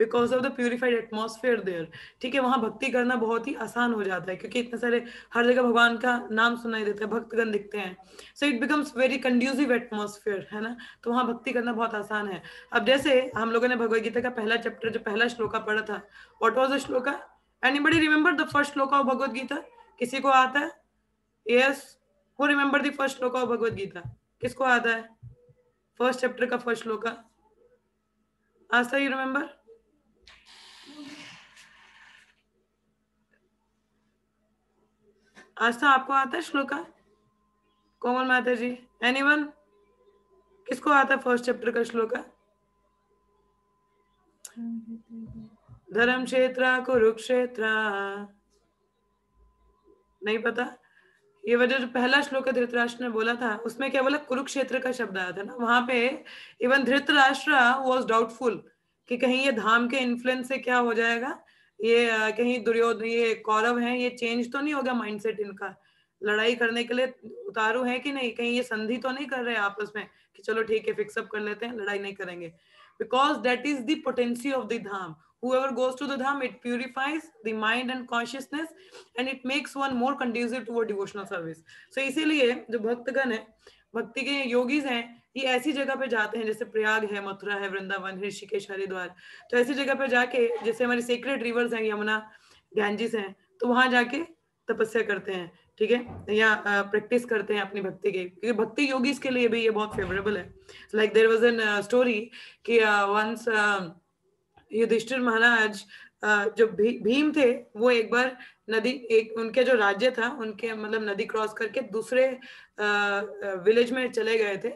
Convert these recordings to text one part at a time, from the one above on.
Because of the purified atmosphere there. ठीक है, वहां भक्ति करना बहुत ही आसान हो जाता है क्योंकि इतने सारे हर जगह भगवान का नाम सुनाई देता है, भक्तगण दिखते हैं, so it becomes very conducive atmosphere, है ना। तो वहां भक्ति करना बहुत आसान है। अब जैसे हम लोगों ने भगवद गीता का पहला चैप्टर जो पहला श्लोका पढ़ा था, what was the shloka? Anybody remember the first shloka of Bhagavad Gita? किसी को आता है? Yes, who remember the first shloka of Bhagavad Gita? किसको आता है फर्स्ट चैप्टर का first shloka? Aastha, you remember? Aastha, आपको आता है श्लोका? कोमल माता जी, एनीवन? किसको आता है फर्स्ट चैप्टर का श्लोका? धर्म क्षेत्र कुरुक्षेत्र, नहीं पता? ये वजह जो पहला श्लोक धृतराष्ट्र ने बोला था उसमें क्या बोला? कुरुक्षेत्र का शब्द आया था ना वहां पे। इवन धृतराष्ट्र वाज डाउटफुल कि कहीं ये धाम के इन्फ्लुएंस से क्या हो जाएगा, ये कहीं दुर्योधन ये कौरव हैं, ये चेंज तो नहीं होगा माइंडसेट इनका, लड़ाई करने के लिए उतारू है कि नहीं, कहीं ये संधि तो नहीं कर रहे आपस में कि चलो ठीक है फिक्सअप कर लेते हैं, लड़ाई नहीं करेंगे। Because that is the potency of the Dham. Whoever goes to the dham, it purifies the mind and consciousness, and it makes one more conducive toward devotional service. So इसीलिए जो भक्तगण है, भक्ति के योगीज हैं, ये ऐसी जगह पे जाते हैं जैसे प्रयाग है, मथुरा है, वृंदावन, ऋषिकेश, हरिद्वार। तो ऐसी जगह पे जाके जैसे हमारी सेक्रेड रिवर्स हैं, यमुना, गैंजिस हैं, तो वहां जाके तपस्या करते हैं, ठीक है, या प्रैक्टिस करते हैं अपनी भक्ति की, क्योंकि भक्ति योगीज के लिए भी ये बहुत फेवरेबल है। Like there was an story कि वंस युधिष्ठिर महाराज जो भीम थे वो एक बार नदी, एक उनके जो राज्य था उनके मतलब नदी क्रॉस करके दूसरे विलेज में चले गए थे।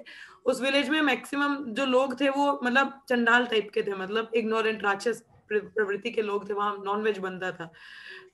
उस विलेज में मैक्सिमम जो लोग थे वो मतलब चंडाल टाइप के थे, मतलब इग्नोरेंट राक्षस प्रवृत्ति के लोग थे, वहां नॉनवेज बनता था।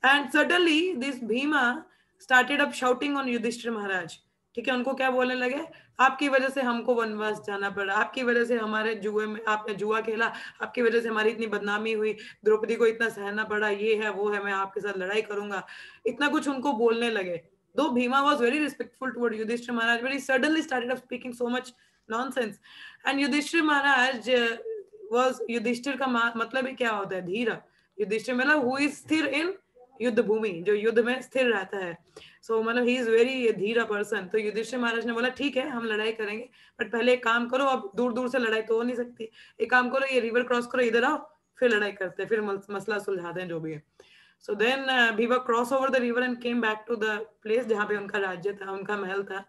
And suddenly this Bhima started up shouting on Yudhishthir Maharaj. ठीक है, उनको क्या बोलने लगे? आपकी वजह से हमको वनवास जाना पड़ा, आपकी वजह से हमारे जुए में आपने जुआ खेला, आपकी वजह से हमारी इतनी बदनामी हुई, द्रौपदी को इतना सहना पड़ा, ये है वो है, मैं आपके साथ लड़ाई करूंगा, इतना कुछ उनको बोलने लगे। दो Bhima was very respectful toward Yudhishthira Maharaj, but he suddenly started up speaking so much nonsense. And Yudhishthira Maharaj was, Yudhishthir का मतलब ही क्या होता है? धीरा। युधिष्ठिर मतलब who is स्थिर in युद्ध भूमि, जो युद्ध में स्थिर रहता है। सो मतलब ही इज वेरी धीरा पर्सन। तो युधिष्ठिर महाराज ने बोला ठीक है हम लड़ाई करेंगे, बट पहले एक काम करो, अब दूर दूर से लड़ाई तो हो नहीं सकती, एक काम करो ये रिवर क्रॉस करो, इधर आओ, फिर लड़ाई करते हैं, फिर मसला सुलझाते हैं जो भी है। So then Bhima cross over the river and came back to the place जहाँ पे उनका राज्य था, उनका महल था,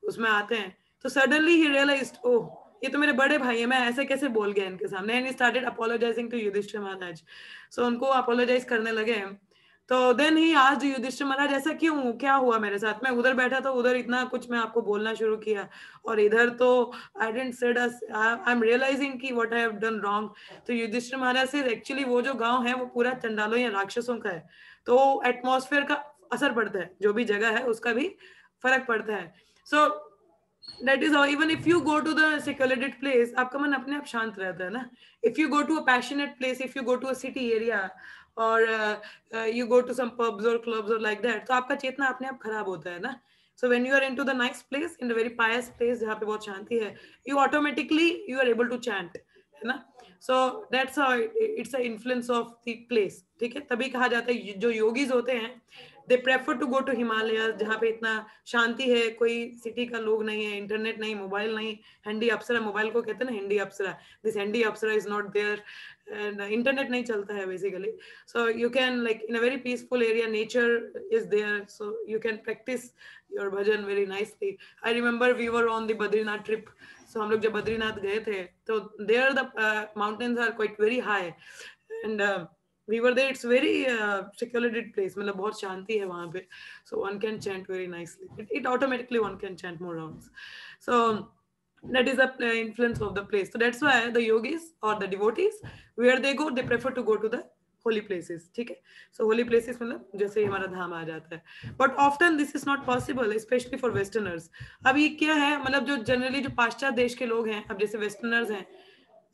उसमें आते हैं। तो सडनली ही रियलाइज्ड, ओह ये तो मेरे बड़े भाई है, मैं ऐसे कैसे बोल गया इनके सामने। And he started apologising to Yudhishthir Maharaj. So उनको अपोलोजाइज करने लगे। तो then he asked Yudhishthir Maharaj ऐसा क्यों, क्या हुआ मेरे साथ? मैं उधर बैठा था, उधर इतना कुछ मैं आपको बोलना शुरू किया, और इधर तो I didn't said I am realising कि what I have done wrong. तो युधिष्ठिर महाराज से एक्चुअली वो जो गांव है वो पूरा चंडालों या राक्षसों का है, तो एटमॉस्फेयर का असर पड़ता है, जो भी जगह है उसका भी फर्क पड़ता है। So that is even if you go to the secluded place, आपका मन अपने आप शांत रहता है ना। If you go to a passionate place, if you go to a city area, और you go to some pubs or clubs or like that, तो आपका चेतना अपने आप खराब होता है ना। So when you are into the nice place, in the very pious place जहाँ पे बहुत शांति है, you automatically you are able to chant, है ना। So that's how it's a influence of the place, ठीक है। तभी कहा जाता है जो योगीज होते हैं they prefer to go to Himalaya, जहाँ पे इतना शांति है, कोई सिटी का लोग नहीं है, इंटरनेट नहीं, मोबाइल नहीं, हैंडी अप्सरा, मोबाइल को कहते हैं ना हैंडी अप्सरा, this handy apsara is not there, and internet नहीं चलता है basically. So you can like in a very peaceful area, nature is there, so you can practise your bhajan very nicely. I remember we were on the Badrinath trip. सो हम लोग जब बद्रीनाथ गए थे तो there the mountains are quite very high, and we were there, it's very secluded place, मतलब बहुत शांति है वहाँ पे, so one can chant very nicely, it automatically one can chant more rounds. So that is the influence of the place. So that's why the yogis or the devotees, where they go, they prefer to go to the holy places, ठीक है। so holy places मतलब जैसे हमारा धाम आ जाता है, but often this is not possible especially for westerners। अब ये क्या है, मतलब जो जनरली जो पाश्चात्य देश के लोग हैं, अब जैसे वेस्टर्नर्स हैं,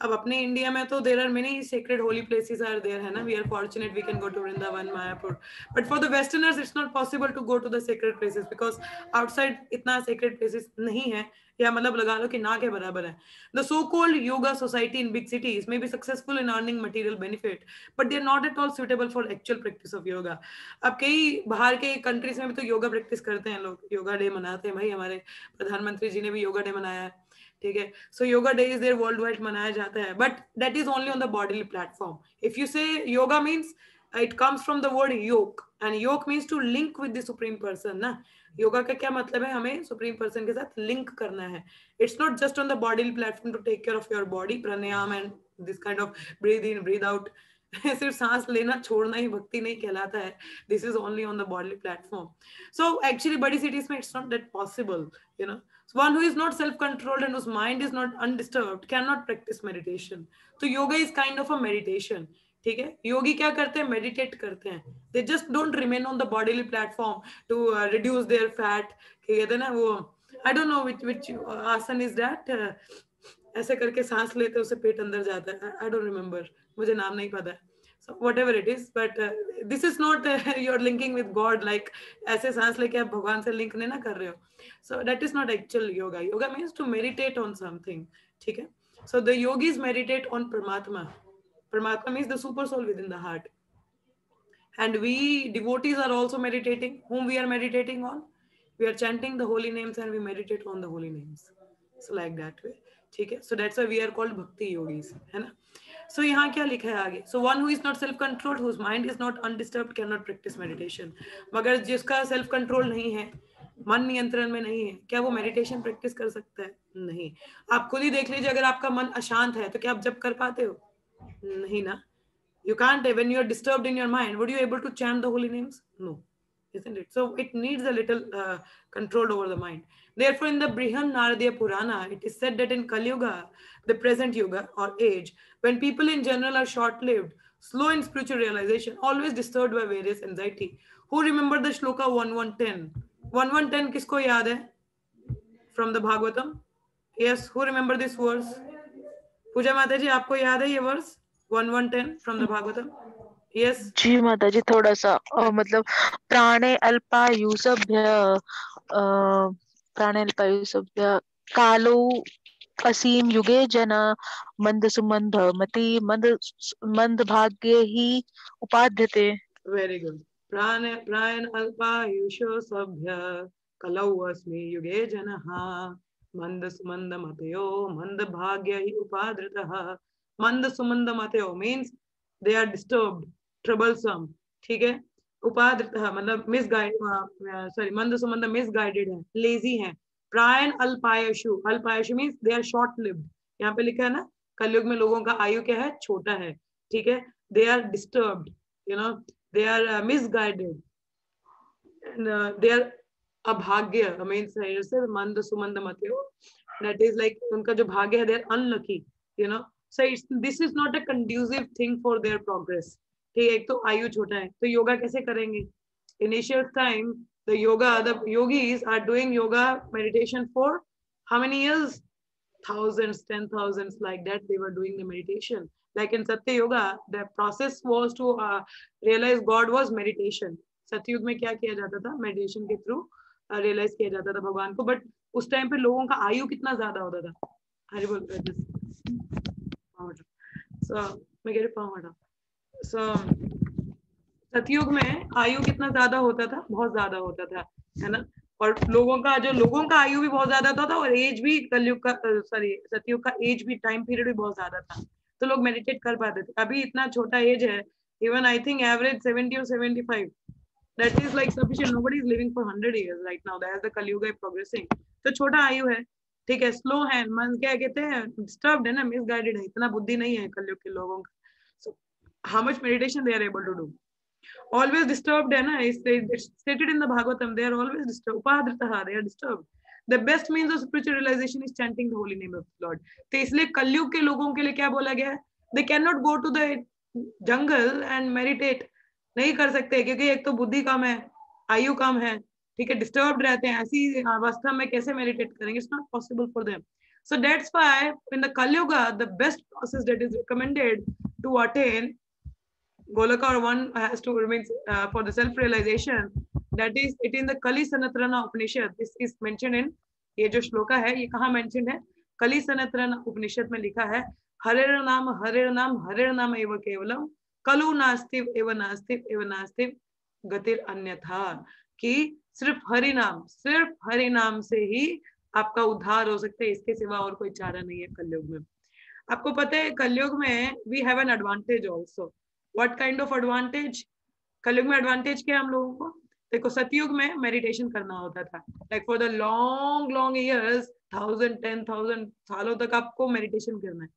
अब अपने इंडिया में तो there are many sacred holy places are there, है ना, we are fortunate we can go to Vrindavan, Mayapur, but for the westerners it's not possible to go to the sacred places because outside इतना sacred places नहीं है, या मतलब लगा लो कि ना के बराबर है. The so called yoga society in big cities may be successful in earning material benefit but they are not at all suitable for actual practice of yoga. अब कई बाहर के कंट्रीज में भी तो योगा प्रैक्टिस करते हैं लोग, योगा डे मनाते हैं भाई, हमारे प्रधानमंत्री जी ने भी योगा डे मनाया है, ठीक है. So yoga day is there world wide मनाया जाता है, but that is only on the bodily platform. If you say yoga means it comes from the word yog, and yog means to link with the supreme person ना. Yoga का क्या मतलब है, हमें supreme person के साथ लिंक करना है. It's not just on the bodily platform to take care of your body, pranayama and this kind of breath in breath out. सिर्फ सांस लेना छोड़ना ही भक्ति नहीं कहलाता है. This is only on the bodily platform. So actually बड़ी सिटीज में it's not that possible, you know. So one who is not self-controlled and whose mind is not undisturbed cannot practice meditation. तो yoga is kind of a meditation. ठीक है, योगी क्या करते हैं, meditate करते हैं. They just don't remain on the bodily platform to reduce their fat. कहते हैं ना वो, I don't know which आसन is that. ऐसे करके सांस लेते हैं उससे पेट अंदर जाता है. I don't remember. मुझे नाम नहीं पता है. So whatever it is, but this is not you're linking with God, like ऐसे सांस लेके आप भगवान से लिंक नहीं ना कर रहे हो. So that is not actual yoga. Yoga means to meditate on something. ठीक है. So the yogis meditate on Paramatma. Paramatma means the super soul within the heart. And we devotees are also meditating. Whom we are meditating on? We are chanting the holy names and we meditate on the holy names. So like that way. ठीक है. So that's why we are called bhakti yogis. है ना. So यहाँ क्या लिखा है आगे? So one who is not self controlled, whose mind is not undisturbed, cannot practice meditation. मगर जिसका self control नहीं है, मन नियंत्रण में नहीं है, क्या वो मेडिटेशन प्रैक्टिस कर सकता है? नहीं. आप खुद ही देख लीजिए, अगर आपका मन अशांत है तो क्या आप जप कर पाते हो? नहीं ना. You can't. When you are disturbed in your mind, would you able to chant the holy names? No, isn't it? So it needs a little control over the mind. Therefore, in the Brihan Naradiya Purana, it is said that in Kali Yuga, the present Yuga or age, when people in general are short-lived, slow in spiritual realization, always disturbed by various anxiety. Who remember the shloka 1110? 1110 किसको याद है? From the Bhagavatam? Yes, who remember this verse? पूजा माता जी, आपको याद है ये verse 1110 from the Bhagavatam? Yes. जी माता जी, थोड़ा सा मतलब प्राणे अल्पायु सभ्य प्राणे अल्पायु सभ्य कालो असीम युगे जन मंद सुमंद मति मंद भाग्य ही उपाध्यते. Very good. प्राण अल्पायुषो सभ्य कलौ अस्मि युगे जनः मंद सुमंद मतयो मंद भाग्य ही उपाधृतः. मंद सुमंद मतयो means they are disturbed, troublesome. ठीक है. उपाधृतः मतलब मिसगाइड, सॉरी, मंद सुमंद मिसगाइडेड है, लेजी है. प्राण अल्पायुषु, अल्पायुषु means they are short lived. यहाँ पे लिखा है ना, कलयुग में लोगों का आयु क्या है, छोटा है. ठीक है. They are disturbed, you know, they are misguided, and they are abhagya means mand sumand matyo, that is like unka jo bhagya hai, they are unlucky, you know. So this is not a conducive thing for their progress. ठीक है. एक तो आयु छोटा है तो योगा कैसे करेंगे? Initial time the yogis are doing yoga meditation for how many years? Thousands, 10,000s, like that they were doing the meditation. Like in Satya Yoga, the process was to realize God was meditation. सतयुग में क्या किया जाता था? Meditation के through realise किया जाता था भगवान को. बट उस टाइम पे लोगों का आयु कितना ज्यादा होता था? हरि बोल. सो मैं कह रही पाँव हटा. सो सतयुग में आयु कितना ज्यादा होता था? बहुत ज्यादा होता था, है ना. और लोगों का आयु भी बहुत ज्यादा था और एज भी कलयुग का सतयुग का एज भी, टाइम पीरियड भी बहुत ज्यादा था. तो लोग मेडिटेट कर पाते थे. अभी इतना छोटा एज है, even I think average 70 or 75. That is like sufficient. Nobody is living for 100 years right now. That is the कलयुग इज प्रोग्रेसिंग. तो छोटा आयु है, ठीक है, स्लो है, मन क्या कहते हैं, डिस्टर्ब्ड है ना, मिसगाइडेड है, इतना बुद्धि नहीं है कलयुग के लोगों का. So how much meditation they are able to do? Always disturbed है ना. It's stated in the Bhagavatam, they are always disturbed. Upadhritaha, they are disturbed. The best means of spiritual realization is chanting the holy name of the Lord. तो इसलिए कलयुग के लोगों के लिए क्या बोला गया है? They cannot go to the jungle and meditate. नहीं कर सकते क्योंकि एक तो बुद्धि कम है, आयु कम है, ठीक है, डिस्टर्ब्ड रहते हैं. ऐसी अवस्था में कैसे मेडिटेट करेंगे? It's not possible for them. So that's why in the Kali Yuga, the best process that is recommended to attain Golaka, or one has to remain for the self-realization. That is, it in the Kali Sanatrana Upanishad. This is mentioned in ये जो श्लोका है ये कहाँ mentioned है? कली सनत्रन उपनिषद में लिखा है, हरेर नाम एव केवलम कलु नास्तिव एव नास्तिव गतिर अन्यथा, कि सिर्फ हरि नाम से ही आपका उद्धार हो सकता है, इसके सिवा और कोई चारा नहीं है कलयुग में। आपको पता है कलयुग में we have an advantage also. What kind of advantage? Kalyug में एडवांटेज क्या है हम लोगों को? देखो सतयुग में मेडिटेशन करना होता था, like for the long years, 1000 सालों तक आपको मेडिटेशन करना है,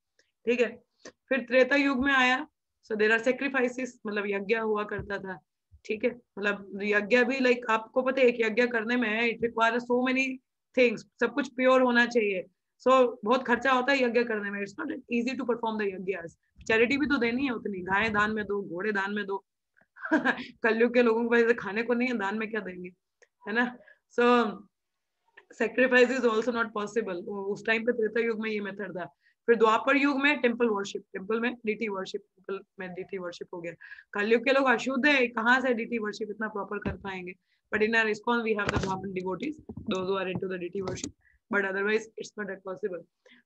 ठीक है। फिर त्रेता युग में आया, सो देयर आर सेक्रीफाइसेस, मतलब यज्ञ हुआ करता था, ठीक है। मतलब यज्ञ भी लाइक आपको पता है एक यज्ञ करने में it requires so many things, सब कुछ प्योर होना चाहिए, बहुत खर्चा होता है यज्ञ करने में। It's not easy to perform the yagya. Charity भी तो देनी है उतनी, गाय दान में दो, घोड़े दान में दो। कलयुग के लोगों को वैसे खाने को नहीं है, दान में क्या देंगे, है ना। So sacrifice is also not possible. उस टाइम पे त्रेता युग में ये मेथड था। फिर द्वापर युग में टेम्पल वर्शिप, टेम्पल में डीटी वर्शिप, टेम्पल में डीटी वर्शिप हो गया। कलयुग के लोग अशुद्ध है, कहाँ से डीटी वर्शिप इतना प्रॉपर कर पाएंगे? But in our ISKCON we have the Brahmin devotees, those who are into the deity worship, but otherwise it's not that possible.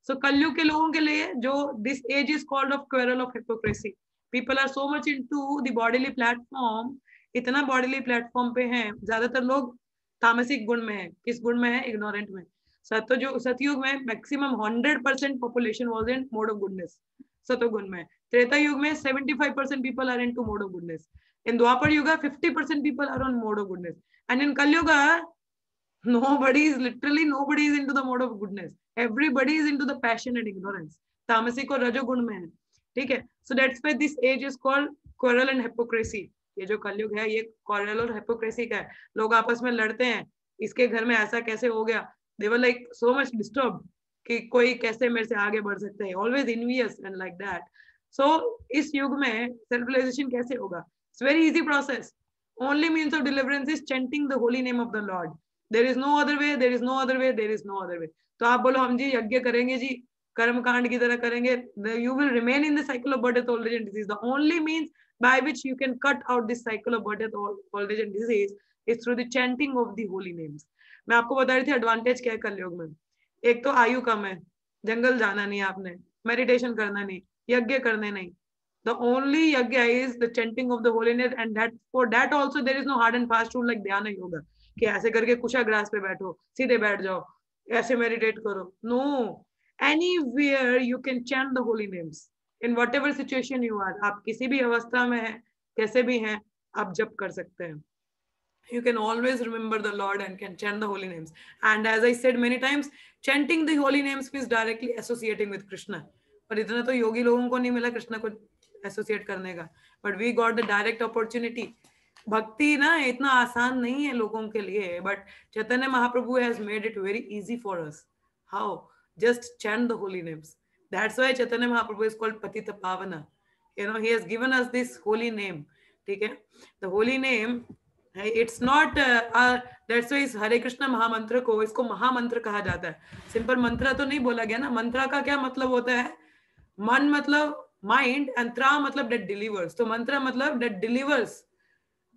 So Kaliyuga के लोगों के लिए जो this age is called of quarrel of hypocrisy. People are so much into the bodily platform, इतना bodily platform पे हैं, ज्यादातर लोग तामसिक गुण में है। किस गुण में है? इग्नोरेंट में। सतयुग में maximum 100% population was in mode of goodness, सतोगुण में। त्रेता युग में 75% people are into mode of goodness. In Dvapara Yuga 50% people are on mode of goodness, and in Kaliyuga nobody is into the mode of goodness. Everybody is into the passion and ignorance, तामसिक और रजोगुण में है, ठीक है। So that's why this age is called quarrel and hypocrisy। ये जो कलयुग है ये quarrel और hypocrisy का है। लोग आपस में लड़ते हैं, इसके घर में ऐसा कैसे हो गया, they were like so much disturbed कि कोई कैसे मेरे से आगे बढ़ सकता है, always envious and like that। So इस युग में self realization कैसे होगा? It's very easy process। Only means of deliverance is chanting the holy name of the Lord। There is no other way, there is no other way, there is no other way। तो आप बोलो हम जी यज्ञ करेंगे जी, कर्म कांड की तरह करेंगे, you will remain in the cycle of birth, death, old age and disease। The only means by which you can cut out this cycle of birth, death, old age and disease is through the chanting of the holy names। मैं आपको बता रही थी advantage क्या है कलयुग में। एक तो आयु कम है, जंगल जाना नहीं आपने, मेडिटेशन करना नहीं, यज्ञ करने नहीं। The only yajna is the chanting of the holy name, and that for that also there is no hard and fast rule like dhyana yoga कि ऐसे करके कुशाग्रास पे बैठो, सीधे बैठ जाओ, ऐसे मेडिटेट करो। No, anywhere you can chant the holy names in whatever situation you are। आप किसी भी अवस्था में हैं, कैसे भी हैं, आप जप कर सकते हैं। You can always remember the Lord and can chant the holy names। And as I said many times, chanting the holy names means directly associating with Krishna। पर इतना तो योगी लोगों को नहीं मिला कृष्ण को एसोसिएट करने का, but we got the direct opportunity. भक्ति ना इतना आसान नहीं है लोगों के लिए, but Chaitanya Mahaprabhu has made it very easy for us. How? Just chant the holy names. That's why Chaitanya Mahaprabhu is called Patita Pavana. You know he has given us this holy name, ठीक है। The holy name it's not that's why इस हरे कृष्ण महामंत्र को, इसको महामंत्र कहा जाता है। सिंपल मंत्र तो नहीं बोला गया ना। मंत्र का क्या मतलब होता है? मन मतलब माइंड, एंड त्रा मतलब that delivers। तो मंत्र मतलब that delivers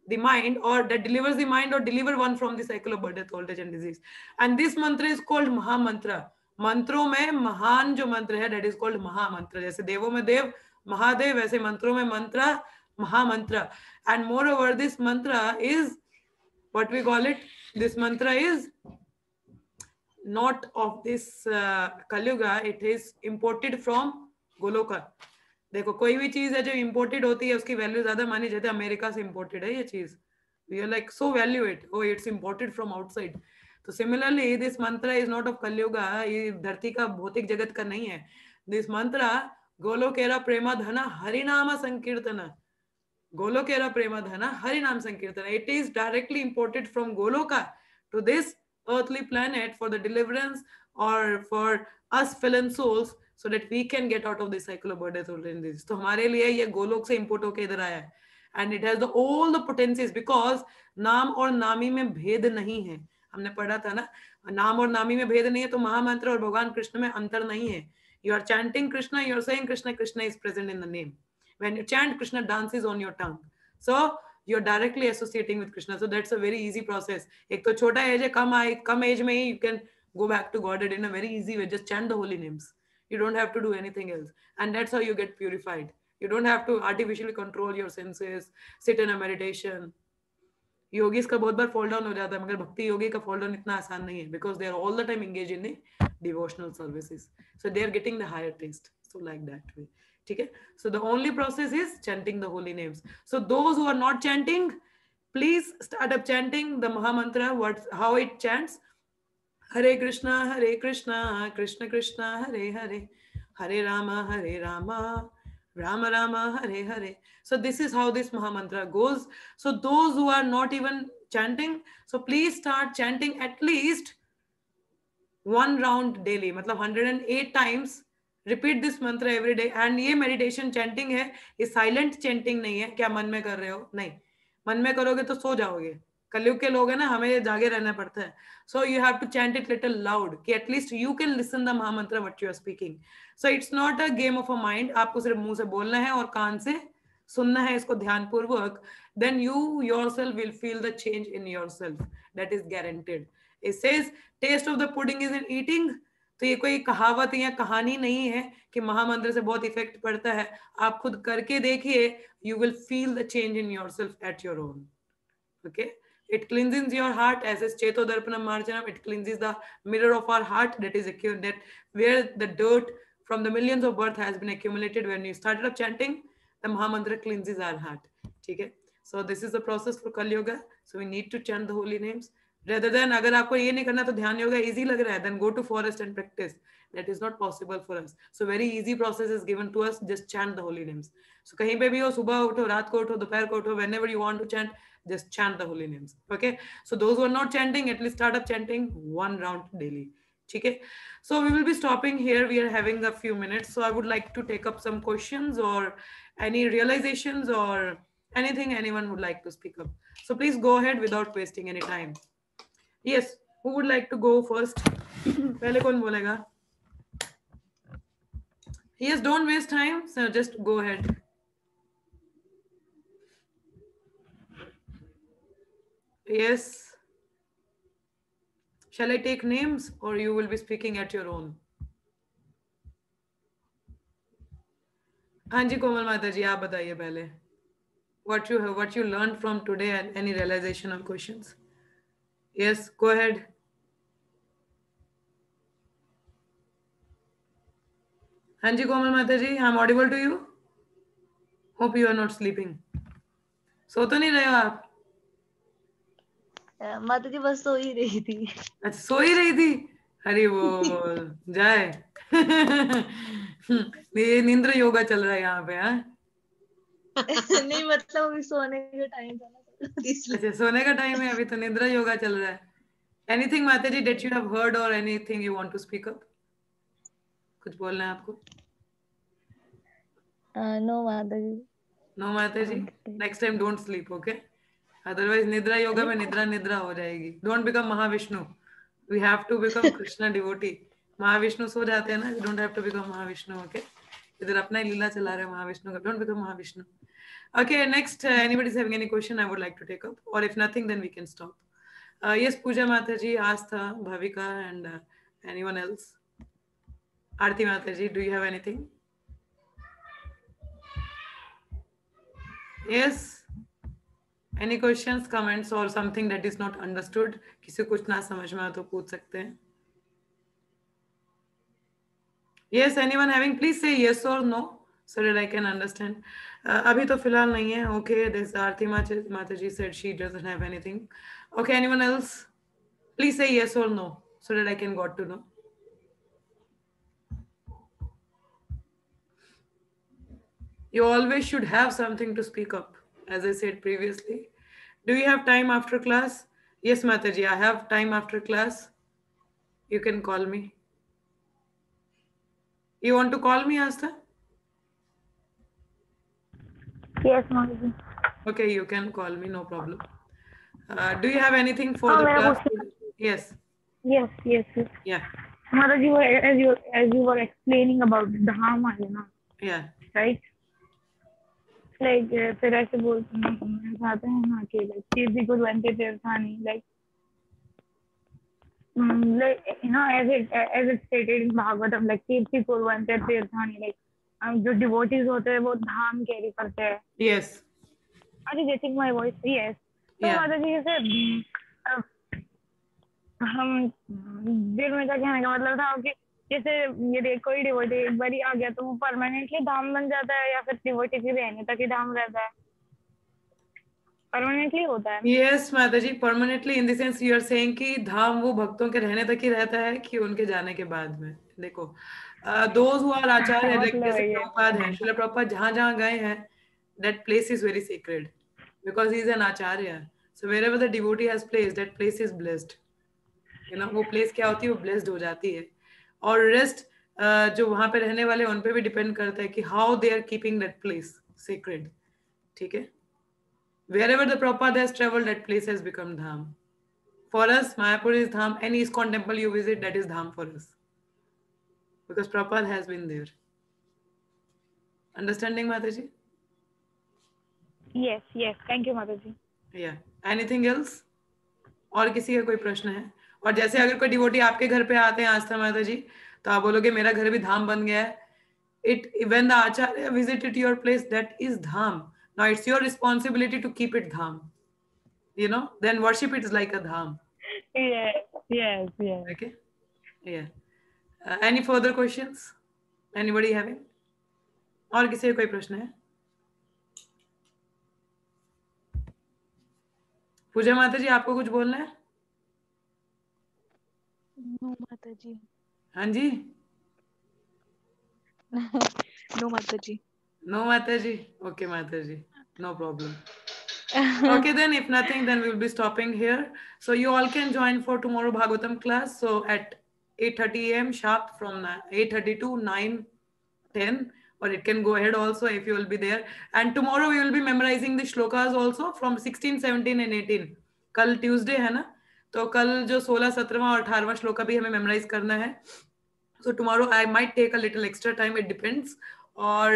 the mind, or that delivers the mind or deliver one from the cycle of birth, death, old age and disease। and this mantra is called महामंत्र। मंत्रों में महान जो मंत्र है that is called महामंत्र। जैसे देवों में देव महादेव, वैसे मंत्रों में मंत्र महामंत्र। and moreover this mantra is what we call it, this mantra is not of this Kalyuga, it is imported from Goloka. देखो कोई भी चीज है जो इंपोर्टेड होती है उसकी वैल्यू ज्यादा मानी जाती है। अमेरिका से इंपोर्टेड है ये चीज, we are like so value it, oh it's imported from outside. तो similarly this mantra is not of Kalyuga, ये धरती का भौतिक जगत का नहीं है। दिस मंत्र गोलोकेरा प्रेमा धना हरिनाम संकीर्तन, गोलोकेरा प्रेमा धना हरिनाम संकीर्तन, it is directly imported from Goloka to this earthly planet for the deliverance or for us fallen souls, so that we can get out of this cycle of birth, death, old age and disease। तो हमारे लिए ये गोलोक से import होके इधर आया है, and it has the all the potencies because नाम और नामी में भेद नहीं है। हमने पढ़ा था ना, नाम और नामी में भेद नहीं है, तो महामंत्र और भगवान कृष्ण में अंतर नहीं है. You are chanting Krishna, you are saying Krishna, Krishna is present in the name. When you chant, Krishna dances on your tongue. So you're directly associating with Krishna. So that's a very easy process. एक तो छोटा as है, कम as में ही you can go back to Godhead in a very easy way. Just chant the holy names. You don't have to do anything else. And that's how you get purified. You don't have to artificially control your senses, sit in a meditation. Yogis का बहुत बार fall down हो जाता है, मगर भक्ति योगी का fall down इतना आसान नहीं है, because they are all the time engage in devotional services, so they are getting the higher taste, so like that way. ठीक है, so the only process is chanting the holy names. So those who are not chanting, please start up chanting the mahamantra. What how it chants? Hare Krishna Krishna Krishna Hare Hare, Hare Rama Rama Rama Hare Hare. So this is how this Mahamantra goes. So those who are not even chanting, so please start chanting at least one round daily. मतलब 108 times repeat this mantra every day. And ये meditation chanting है, ये silent chanting नहीं है, क्या मन में कर रहे हो, नहीं. मन में करोगे तो सो जाओगे. कलयुग के लोग हैं ना, हमें जागे रहना पड़ता है. So you have to chant it little loud, कि at least you can listen the Mahamantra what you are speaking. So it's not a game of a mind. आपको सिर्फ मुंह से बोलना है और कान से सुनना है इसको ध्यान पूर्वक. Then you yourself will feel the change in yourself. That is guaranteed. It says taste of the pudding is in eating. तो ये कोई कहावत या कहानी नहीं है कि महामंत्र से बहुत इफेक्ट पड़ता है. आप खुद करके देखिए, you will feel the change in yourself at your own. Okay, it cleanses your heart, as is Cheto Darpanam Marjanam. It cleanses the mirror of our heart, that is that where the dirt from the millions of birth has been accumulated. When you started up chanting, the Mahamantra cleanses our heart. Okay, so this is the process for Kali Yoga. So we need to chant the holy names. Rather than अगर आपको ये नहीं करना तो ध्यान yoga easy लग रहा है, then go to forest and practice. That is not possible for us. So very easy process is given to us. Just chant the holy names. So कहीं पे भी हो, सुबह उठो, रात को उठो, दोपहर को उठो, whenever you want to chant, just chant the holy names. Okay, so those who are not chanting, at least start up chanting one round daily. Okay, so we will be stopping here. We are having a few minutes, so I would like to take up some questions or any realizations or anything anyone would like to speak up. So please go ahead without wasting any time. Yes, who would like to go first? पहले कौन बोलेगा? Yes, don't waste time, so just go ahead. Yes. Shall I take names or you will be speaking at your own? हाँ जी कोमल माता जी, आप बताइए पहले. What you learned from today and any realization or questions? Yes, go ahead. हाँ जी कोमल माता जी, I'm audible to you? Hope you are not sleeping. सो तो नहीं रहे हो आप? माता जी बस सो ही रही थी. अच्छा, सो ही रही थी. अरे वो जाए. ये निंद्र योगा चल रहा है यहाँ पे. हाँ नहीं मतलब अभी सोने का टाइम था ना. अच्छा, सोने का टाइम है अभी, तो निंद्रा योगा चल रहा है. एनीथिंग माता जी that you have heard or anything you want to speak up? कुछ बोलना है आपको? नो माता जी. नो माता जी, next time don't sleep, okay? Otherwise निद्रा योगा में निद्रा हो जाएगी. Don't become Mahavishnu. We have to become Krishna devotee. Mahavishnu सो जाते हैं ना, don't have to become Mahavishnu. Okay, इधर अपना ही लीला चला रहे हैं महाविष्णु का. Don't become Mahavishnu. Okay, next, anybody is having any question I would like to take up, or if nothing, then we can stop. Yes, Pooja Mataji, Astha, Bhavika, and anyone else? Aarti Mataji, do you have anything? Yes. Any questions, comments, or something that is not understood? किसी कुछ ना समझ में आए तो पूछ सकते हैं. Yes, anyone having? Please say yes or no, so that I can understand. अभी तो फिलहाल नहीं है. Okay, this Aarti Mataji said she doesn't have anything. Okay, anyone else? Please say yes or no, so that I can got to know. You always should have something to speak up, as I said previously. Do you have time after class? Yes, Mataji, I have time after class. You can call me. You want to call me, Astha? Yes, Mataji. Okay, you can call me, no problem. Do you have anything for the class? Yes. Yes. Yeah. Mataji, as you were explaining about Dharma, you know, Yeah. right? Like फिर ऐसे चाहते हैं ना कि like तीर्थी कुर्वन्ते तीर्थानि, like you know, as it stated in Bhagavatam, like तीर्थी कुर्वन्ते तीर्थानि, like जो devotees होते हैं वो धाम कैरी करते हैं. Yes. Are you getting my voice? Yes. तो Yeah. माताजी जैसे हम दिल में क्या कहने का मतलब था कि जैसे ये कोई डिवोटी एक बार आ गया तो वो परमानेंटली धाम बन जाता है, या फिर डिवोटी के रहने तक ही धाम रहता है, परमानेंटली होता है? Yes, माताजी, permanently in the sense you are saying कि धाम वो भक्तों के रहने तक ही रहता है कि उनके जाने के बाद में. देखो, those who are Acharya, like मतलब जैसे ये प्रभुपाद हैं, श्रील प्रभुपाद जहाँ गए हैं, that place is very sacred because he is an acharya. So wherever the devotee has placed, that place is blessed. You know, वो place क्या होती है, वो blessed हो जाती है. और rest जो वहाँ पे रहने वाले उन पे भी depend करता है कि how they are keeping that place sacred. ठीक है? Wherever the Prabhupada has traveled, that place has become Dham. For us, Mayapur is Dham. Any ISKCON temple you visit, that is Dham for us. Because Prabhupada has been there. Understanding, Mataji? Yes. Thank you, Mataji. Yeah. Anything else? और किसी का कोई प्रश्न है? और जैसे अगर कोई डिवोटी आपके घर पे आते हैं आस्था माताजी, तो आप बोलोगे मेरा घर भी धाम बन गया है. When the Acharya visited your place, that is Dham. Now it's your responsibility to keep it Dham. You know, then worship it is like a Dham. Yes. Okay. Yeah. Any further questions? Anybody having? और किसी का कोई प्रश्न है? पूजा माता जी, आपको कुछ बोलना है? नो माता जी. हाँ जी. नो माता जी. No माता जी. Okay माता जी. No problem. Okay, then if nothing, then we'll be stopping here. So you all can join for tomorrow Bhagavatam class. So at 8:30 a.m. sharp from 8:30 to 9:10, or it can go ahead also if you will be there. And tomorrow we will be memorizing the shlokas also from 16, 17 and 18. कल Tuesday है ना, तो कल जो 16, 17 और 18वां श्लोका भी हमें memorize करना है. So tomorrow I might take a little extra time, it depends. Or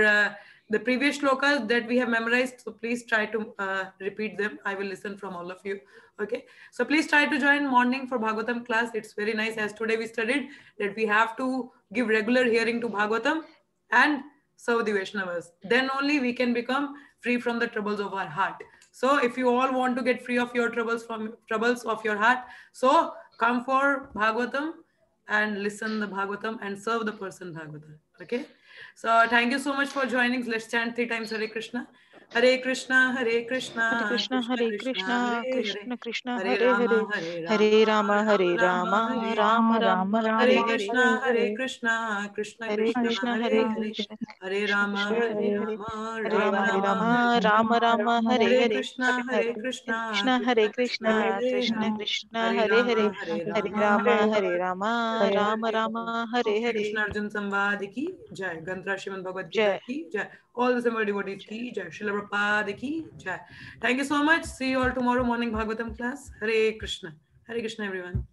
the previous shlokas that we have memorized, so please try to repeat them. I will listen from all of you. Okay, so please try to join morning for Bhagavatam class. It's very nice, as today we studied that we have to give regular hearing to Bhagavatam and serve the Vaishnavas. Then only we can become free from the troubles of our heart. So if you all want to get free of your troubles of your heart, so come for Bhagavatam and listen the Bhagavatam and serve the person Bhagavatam. Okay, so thank you so much for joining. Let's chant 3 times Hare Krishna. Hare Krishna, Hare Krishna, Krishna, Hare Krishna, Krishna, Hare Hare, Krishna Krishna, Hare Hare Hare, Rama, Hare Hare Rama, Rama, Hare Rama, Rama, Hare Rama Hare. Rama, Hare Hare Hare, Krishna, Hare Krishna, Krishna Hare Krishna, Krishna, Hare Hare Hare, Krishna, Hare Krishna Rama, Krishna, Hare Hare Hare, Rama, Hare Rama Rama, Hare Rama, Hare Rama, Hare. Rama Rama, Hare Hare Hare, Krishna, Hare Hare Krishna, Krishna, Hare Krishna Krishna, Hare Krishna Hare, Krishna, Hare Hare Hare, Rama, Hare Hare Rama, Rama, Hare Hare Rama, Rama Rama, Hare Shri Hare. Krishna Arjun Samvad ki jai, Granth Srimad Bhagavad Gita Jai. ki jai, all the Samvad devotees ki jai, Srila Prabhupada ki jai. Thank you so much. See you all tomorrow morning Bhagavatam class. Hare Krishna. Hare Krishna everyone.